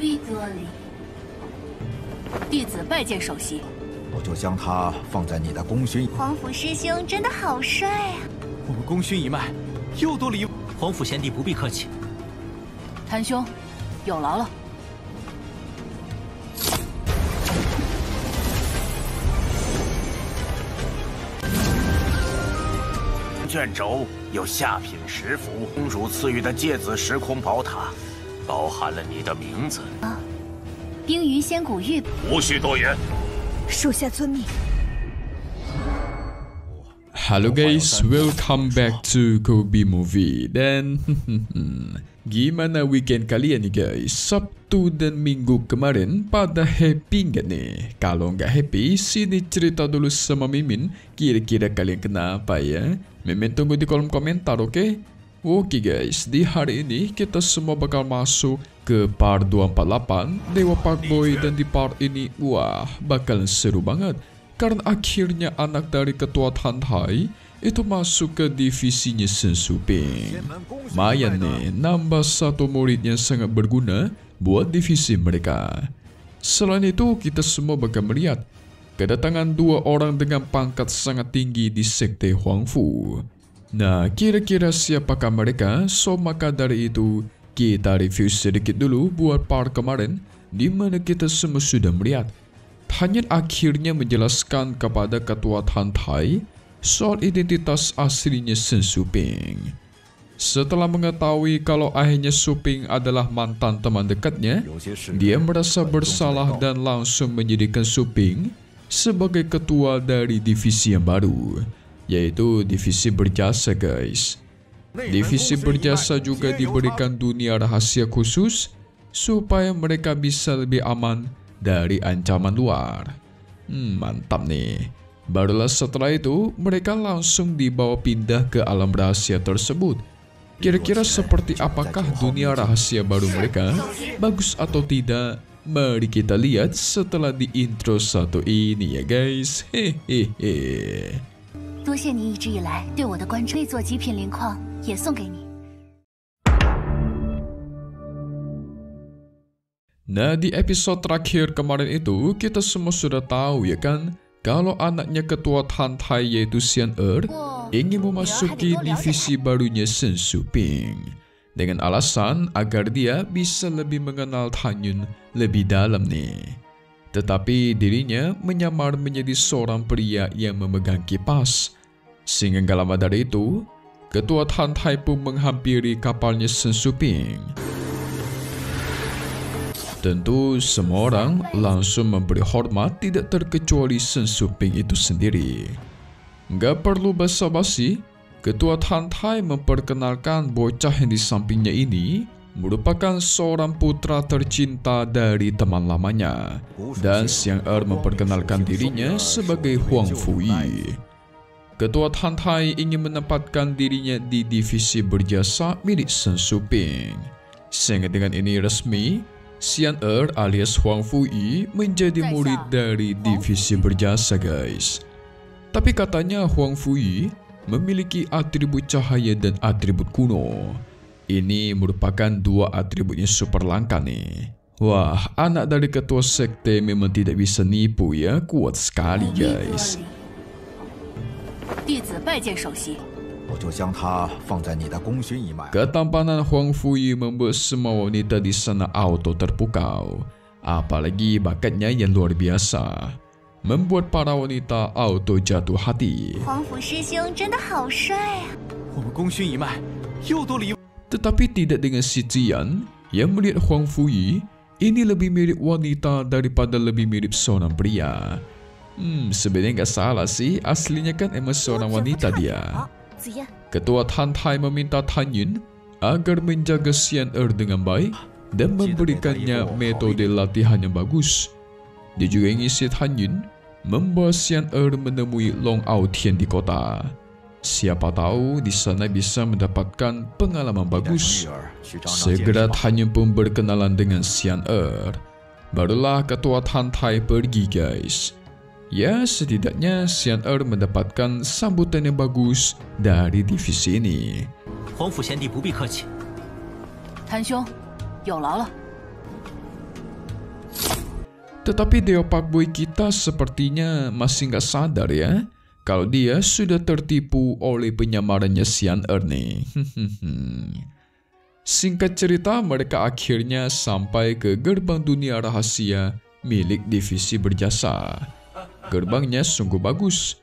必得礼。弟子拜见首席。我就将他放在你的功勋。皇甫师兄真的好帅啊！我们功勋一脉又多了一。皇甫贤弟不必客气。谭兄，有劳了。卷轴有下品10幅，公主赐予的芥子时空宝塔，包含了你的名字。冰云仙骨玉，无需多言。属下遵命。Halo guys, welcome back to Kobe Movie. Dan gimana weekend kalian nih guys? Sabtu dan Minggu kemarin pada happy nggak nih? Kalau nggak happy, sini cerita dulu sama Mimin. Kira-kira kalian kenapa ya? Mimin tunggu di kolom komentar, oke? Oke guys, di hari ini kita semua bakal masuk ke part 248 Dewa Pakboy, dan di part ini wah bakalan seru banget karena akhirnya anak dari ketua Tantai itu masuk ke divisinya Shen Suping. Mayan nih, nambah satu murid yang sangat berguna buat divisi mereka. Selain itu kita semua bakal melihat kedatangan 2 orang dengan pangkat sangat tinggi di sekte Huangfu. Nah, kira-kira siapakah mereka? So, maka dari itu kita review sedikit dulu buat part kemarin di mana kita semua sudah melihat Tanyan akhirnya menjelaskan kepada ketua Tantai soal identitas aslinya Shen Suping. Setelah mengetahui kalau ayahnya Suping adalah mantan teman dekatnya, dia merasa bersalah dan langsung menjadikan Suping sebagai ketua dari divisi yang baru, yaitu divisi berjasa guys. Divisi berjasa juga diberikan dunia rahasia khusus supaya mereka bisa lebih aman dari ancaman luar. Mantap nih. Barulah setelah itu mereka langsung dibawa pindah ke alam rahasia tersebut. Kira-kira seperti apakah dunia rahasia baru mereka? Bagus atau tidak? Mari kita lihat setelah di intro satu ini ya guys. Hehehe. 多谢你一直以来对我的关注，这座极品灵矿也送给你。 Nah, di episode terakhir kemarin itu kita semua sudah tahu ya kan, kalau anaknya ketua Tantai yaitu Xian ingin memasuki divisi barunya Shen Suping dengan alasan agar dia bisa lebih mengenal Tanyun lebih dalam nih. Tetapi dirinya menyamar menjadi seorang pria yang memegang kipas. Sehingga gak lama dari itu, ketua Tantai pun menghampiri kapalnya Shen Suping. Tentu semua orang langsung memberi hormat tidak terkecuali Shen Suping itu sendiri. Gak perlu basa-basi, ketua Tantai memperkenalkan bocah yang di sampingnya ini merupakan seorang putra tercinta dari teman lamanya, dan Xiang memperkenalkan dirinya sebagai Huang Fuyi. Ketua Tantai ingin menempatkan dirinya di divisi berjasa milik Shen Suping. Sehingga dengan ini resmi, Xian alias Huang Fuyi menjadi murid dari divisi berjasa guys. Tapi katanya Huang Fuyi memiliki atribut cahaya dan atribut kuno. Ini merupakan 2 atribut yang super langka nih. Wah, anak dari ketua sekte memang tidak bisa nipu ya, kuat sekali guys. Ketampanan Huang Fuyi membuat semua wanita di sana auto terpukau. Apalagi bakatnya yang luar biasa, membuat para wanita auto jatuh hati. Tetapi tidak dengan si Zian yang melihat Huang Fuyi ini lebih mirip wanita daripada lebih mirip seorang pria. Sebenarnya nggak salah sih, aslinya kan emang seorang wanita dia. Ketua Tantai meminta Tanyun agar menjaga Xian dengan baik dan memberikannya metode latihan yang bagus. Dia juga ingin Tanyun membawa Xian menemui Long Aotian di kota. Siapa tahu di sana bisa mendapatkan pengalaman bagus. Segera Tanyun pun berkenalan dengan Xian Barulah ketua Tantai pergi guys. Ya, setidaknya Xian mendapatkan sambutan yang bagus dari divisi ini. 皇甫贤弟不必客气。谭兄，有劳了。Tetapi Dewa Pakboy kita sepertinya masih nggak sadar ya, kalau dia sudah tertipu oleh penyamarannya Xian Er nih. Singkat cerita, mereka akhirnya sampai ke gerbang dunia rahasia milik divisi berjasa. Gerbangnya sungguh bagus.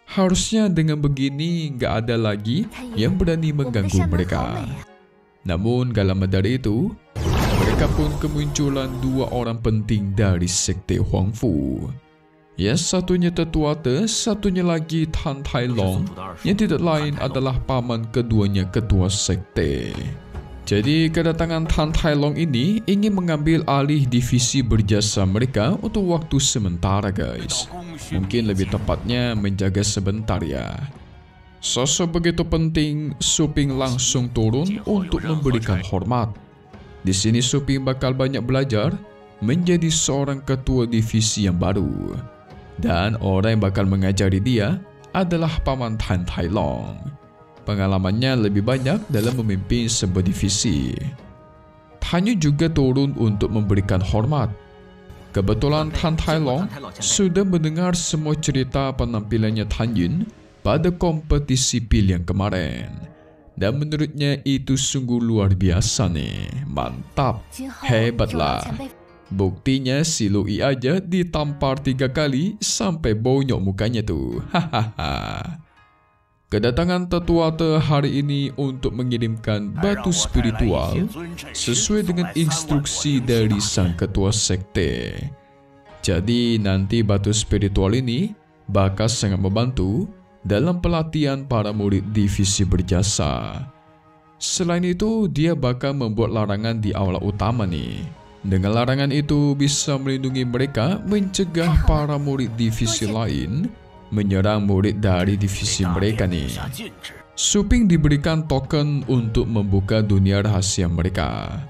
Harusnya dengan begini nggak ada lagi yang berani mengganggu mereka. Namun gak lama dari itu, mereka pun kemunculan dua orang penting dari sekte Huangfu. Yang satunya tetua Te, satunya lagi Tan Tai Long, yang tidak lain adalah paman keduanya ketua sekte. Jadi kedatangan Tan Tai Long ini ingin mengambil alih divisi berjasa mereka untuk waktu sementara guys. Mungkin lebih tepatnya menjaga sebentar ya. Sosok begitu penting, Su Ping langsung turun untuk memberikan hormat. Di sini Su Ping bakal banyak belajar menjadi seorang ketua divisi yang baru. Dan orang yang bakal mengajari dia adalah paman Tan Tai Long. Pengalamannya lebih banyak dalam memimpin sebuah divisi. Tan Yun juga turun untuk memberikan hormat. Kebetulan Tan Tai Long sudah mendengar semua cerita penampilannya Tan Yun pada kompetisi pil yang kemarin. Dan menurutnya itu sungguh luar biasa nih. Mantap, hebatlah. Buktinya si Lui aja ditampar 3 kali sampai bonyok mukanya tuh. Hahaha. Kedatangan tetua Te hari ini untuk mengirimkan batu spiritual sesuai dengan instruksi dari sang ketua sekte. Jadi nanti batu spiritual ini bakal sangat membantu dalam pelatihan para murid divisi berjasa. Selain itu, dia bakal membuat larangan di aula utama nih. Dengan larangan itu bisa melindungi mereka mencegah para murid divisi lain menyerang murid dari divisi mereka nih. Su Ping diberikan token untuk membuka dunia rahasia mereka.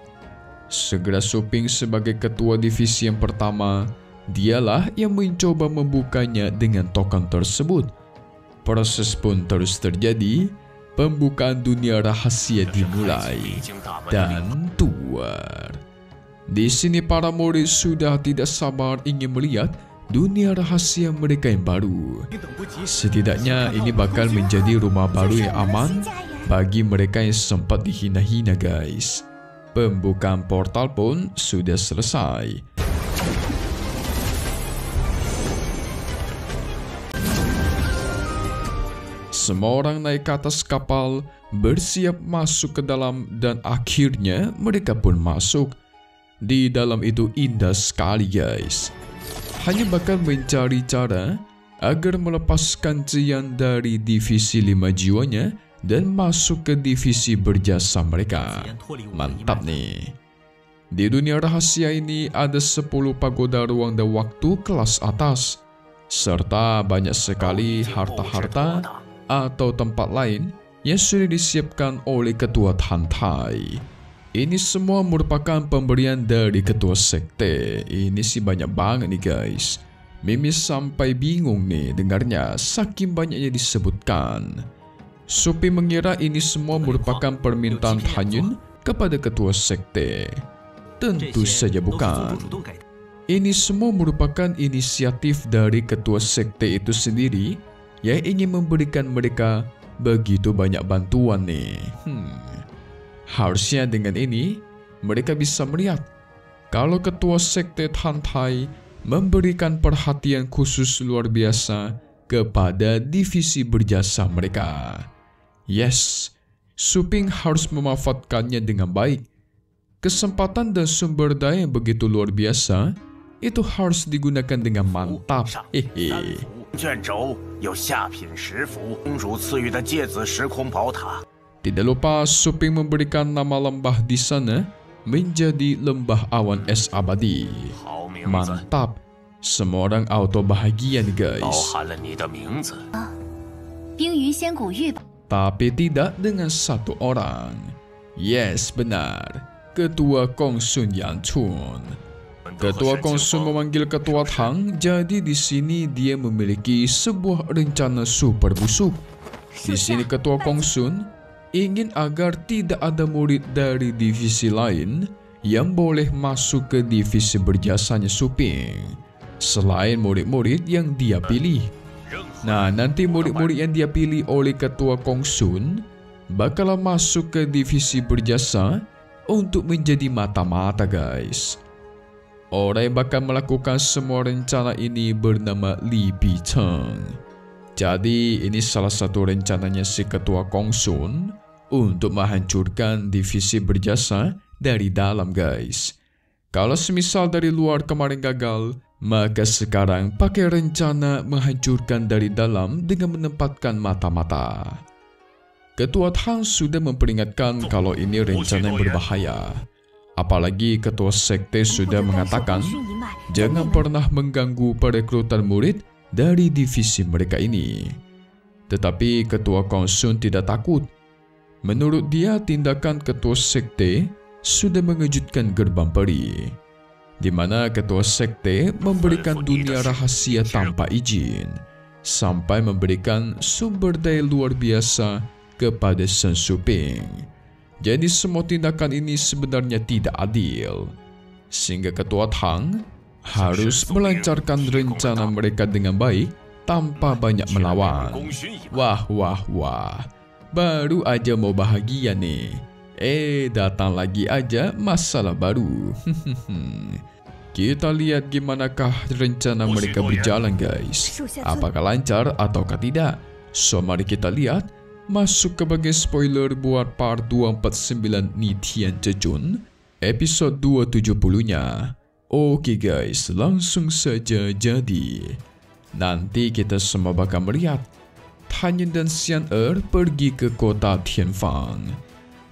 Segera Su Ping sebagai ketua divisi yang pertama, dialah yang mencoba membukanya dengan token tersebut. Proses pun terus terjadi, pembukaan dunia rahasia dimulai dan tuar. Di sini para murid sudah tidak sabar ingin melihat dunia rahasia mereka yang baru. Setidaknya ini bakal menjadi rumah baru yang aman bagi mereka yang sempat dihina-hina guys. Pembukaan portal pun sudah selesai. Semua orang naik ke atas kapal, bersiap masuk ke dalam dan akhirnya mereka pun masuk. Di dalam itu indah sekali guys. Hanya bakal mencari cara agar melepaskan Cian dari divisi 5 jiwanya dan masuk ke divisi berjasa mereka. Mantap nih. Di dunia rahasia ini ada 10 pagoda ruang dan waktu kelas atas, serta banyak sekali harta-harta atau tempat lain yang sudah disiapkan oleh ketua Tan Tai. Ini semua merupakan pemberian dari ketua sekte. Ini sih banyak banget nih guys. Mimis sampai bingung nih dengarnya, saking banyaknya disebutkan. Su Ping mengira ini semua merupakan permintaan Tan Yun kepada ketua sekte. Tentu saja bukan. Ini semua merupakan inisiatif dari ketua sekte itu sendiri yang ingin memberikan mereka begitu banyak bantuan nih. Harusnya dengan ini mereka bisa melihat kalau ketua sekte Tan Tai memberikan perhatian khusus luar biasa kepada divisi berjasa mereka. Yes, Su Ping harus memanfaatkannya dengan baik. Kesempatan dan sumber daya yang begitu luar biasa itu harus digunakan dengan mantap. Hehe. 卷轴有下品10幅公主赐予的芥子时空宝塔。 Tidak lupa Su Ping memberikan nama lembah di sana menjadi lembah awan es abadi. Mantap, semua orang auto bahagia nih guys. Tapi tidak dengan satu orang. Yes, benar, Ketua Kong Sun Yang Chun. Ketua Kong Sun memanggil Ketua Tang, jadi di sini dia memiliki sebuah rencana super busuk. Di sini Ketua Kong Sun ingin agar tidak ada murid dari divisi lain yang boleh masuk ke divisi berjasanya Suping, selain murid-murid yang dia pilih. Nah, nanti murid-murid yang dia pilih oleh Ketua Kong Sun bakal masuk ke divisi berjasa untuk menjadi mata-mata, guys. Orang yang bakal melakukan semua rencana ini bernama Li Bicheng. Jadi ini salah satu rencananya si Ketua Kong Sun untuk menghancurkan divisi berjasa dari dalam, guys. Kalau semisal dari luar kemarin gagal, maka sekarang pakai rencana menghancurkan dari dalam dengan menempatkan mata-mata. Ketua Tang sudah memperingatkan kalau ini rencana yang berbahaya. Apalagi Ketua Sekte sudah mengatakan jangan pernah mengganggu perekrutan murid dari divisi mereka ini. Tetapi Ketua Kong Sun tidak takut. Menurut dia, tindakan Ketua Sekte sudah mengejutkan Gerbang Peri, di mana Ketua Sekte memberikan dunia rahasia tanpa izin, sampai memberikan sumber daya luar biasa kepada Shen Suping. Jadi semua tindakan ini sebenarnya tidak adil, sehingga Ketua Tang harus melancarkan rencana mereka dengan baik tanpa banyak melawan. Wah, baru aja mau bahagia nih, datang lagi aja masalah baru. Kita lihat gimanakah rencana mereka berjalan, guys. Apakah lancar ataukah tidak? So mari kita lihat. Masuk ke bagian spoiler buat part 249 Ni Tian Zhejun episode 270-nya. Oke guys, langsung saja jadi. Nanti kita semua bakal melihat Tan Yin dan Xian Er pergi ke kota Tianfang.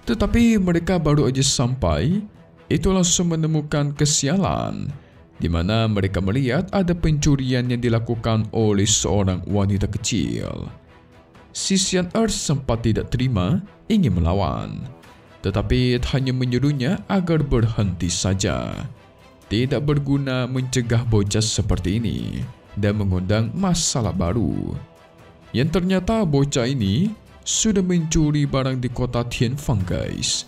Tetapi mereka baru aja sampai, itu langsung menemukan kesialan, di mana mereka melihat ada pencurian yang dilakukan oleh seorang wanita kecil. Si Xian Er sempat tidak terima, ingin melawan, tetapi hanya menyuruhnya agar berhenti saja. Tidak berguna mencegah bocah seperti ini dan mengundang masalah baru. Yang ternyata bocah ini sudah mencuri barang di kota Tianfang, guys.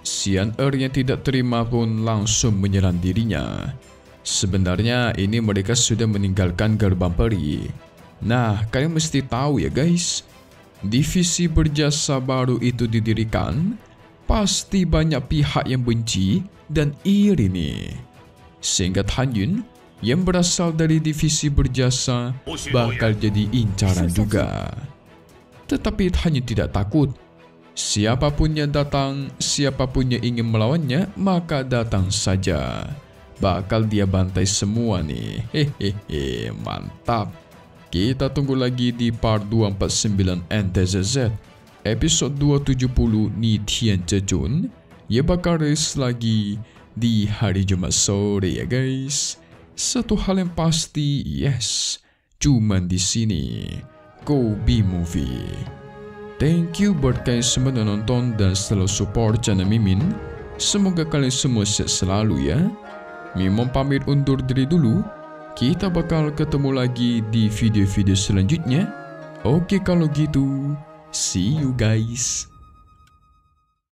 Xian Er yang tidak terima pun langsung menyerang dirinya. Sebenarnya ini mereka sudah meninggalkan Gerbang Peri. Nah, kalian mesti tahu ya guys, divisi berjasa baru itu didirikan, pasti banyak pihak yang benci dan iri nih. Sehingga Tan Yin yang berasal dari divisi berjasa bakal jadi incaran juga. Tetapi Tan Yin tidak takut. Siapapun yang datang, siapapun yang ingin melawannya, maka datang saja. Bakal dia bantai semua nih. Hehehe, mantap. Kita tunggu lagi di part 249 NTZZ episode 270 Ni Tian Zhejun. Ya bakal rilis lagi di hari Jumat sore ya guys. Satu hal yang pasti, yes, cuman di sini Kobe Movie. Thank you buat kalian semua yang nonton dan selalu support channel Mimin. Semoga kalian semua sehat selalu ya. Mimin pamit undur diri dulu. Kita bakal ketemu lagi di video-video selanjutnya. Oke kalau gitu, see you guys.